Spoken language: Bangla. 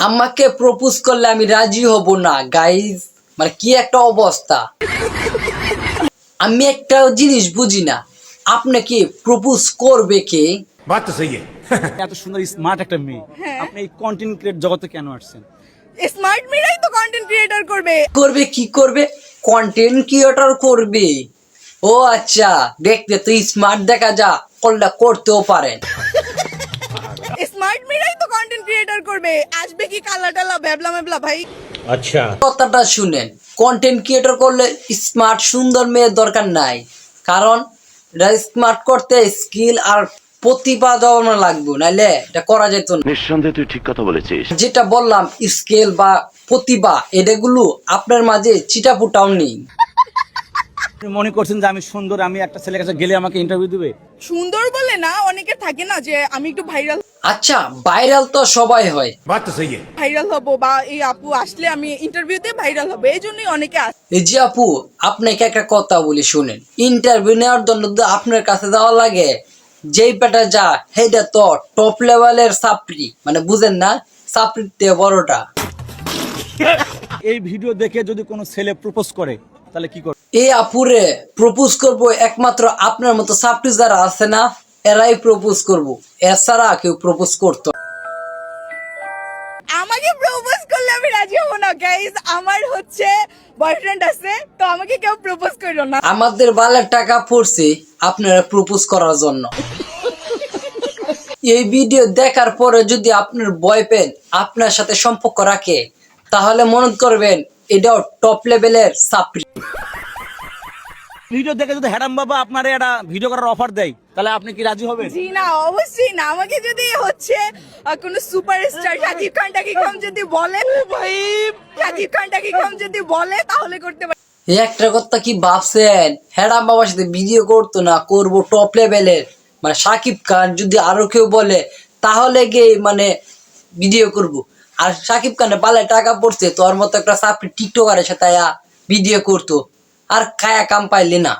আমাকে প্রপোজ করলে আমি রাজি হব না গাইজ। মানে কি একটা অবস্থা। আমি একটা জিনিস বুঝি না, আপনাকে প্রপোজ করবে কে? बात तो सही है। এত সুন্দর স্মার্ট একটা মেয়ে, আপনি এই কন্টেন্ট ক্রিয়েট জগতে কেন আসছেন? স্মার্ট মেয়েরাই তো কন্টেন্ট ক্রিয়েটর করবে। করবে কি করবে? কন্টেন্ট ক্রিয়েটর করবে। ও আচ্ছা, দেখতে তো স্মার্ট দেখা যা, করলে করতেও পারেন। স্মার্ট মেয়েরাই তো কন্টেন্ট ক্রিয়েটর করবে। আসবে কি কালা টালা ব্যাবলা মেবলা ভাই। अच्छा কথাটা শুনেন, কন্টেন্ট ক্রিয়েটর করলে স্মার্ট সুন্দর মেয়ের দরকার নাই। কারণ স্মার্ট করতে স্কিল আর প্রতিভা দেওয়ানো লাগবে, নাইলে এটা করা যেত না। নিঃসন্দেহে তুই ঠিক কথা বলেছিস। যেটা বললাম স্কিল বা প্রতিভা, এটাগুলো আপনার মাঝে চিটাপুটাও নেই। আপনি মনে করছেন যে আমি সুন্দর, আমি একটা ছেলের কাছে গেলে আমাকে ইন্টারভিউ দিবে? সুন্দর বলে না, অনেকের থাকে না যে আমি একটু ভাইরাল আচ্ছা, ভাইরাল তো সবাই হয়। बात तो सही है। ভাইরাল হব বা এই আপু আসলে আমি ইন্টারভিউতে ভাইরাল হবো, এই জন্যই অনেকে আসে। এই যে আপু, আপনাকে একটা কথা বলি শুনেন। ইন্টারভিউ নেওয়ার জন্য তো আপনার কাছে যাওয়া লাগে, যেই পেটা যা সেইটা তো টপ লেভেলের সাপ্রি, মানে বুঝেন না, সাপ্রিতে বড়টা। এই ভিডিও দেখে যদি কোনো ছেলে প্রপোজ করে তাহলে কি করবে? এই আপুরে প্রপোজ করব একমাত্র আপনার মতো সাপ্রি যারা আছে না, এরাই প্রপোজ করব, এছাড়া কেউ প্রপোজ করতো না। আমাকে প্রপোজ করলে আমি রাজি হব না গাইস। আমার হচ্ছে বয়ফ্রেন্ড আছে, তো আমাকে কেউ প্রপোজ করলো না। আমাদের বালের টাকা পড়ছে আপনারা প্রপোজ করার জন্য। এই ভিডিও দেখার পরে যদি আপনার বয়ফ্রেন্ড আপনার সাথে সম্পর্ক রাখে, তাহলে মনে করবেন এটাও টপ লেভেলের সাপ্রি। ভিডিও দেখে যদি হ্যাডাম বাবা আপনার একটা ভিডিও করার অফার দেয় তাহলে আপনি কি রাজি হবেন? জি না, অবশ্যই না। আমাকে যদি হচ্ছে কোন সুপারস্টার শাকিব খান যদি বলে, ভাই শাকিব খান যদি বলে তাহলে করতে পারি। এই একটা কথা কি ভাবছেন, হ্যাডাম বাবার সাথে ভিডিও করতো না, করব টপ লেভেলের, মানে সাকিব খান যদি আরো কেউ বলে তাহলে গিয়ে মানে ভিডিও করব। আর সাকিব খানের পালে টাকা পড়ছে, তোর মতো একটা সাপ্রি টিকটকারের সাথে ভিডিও করতো, আর খায়া কাম পাইলে না।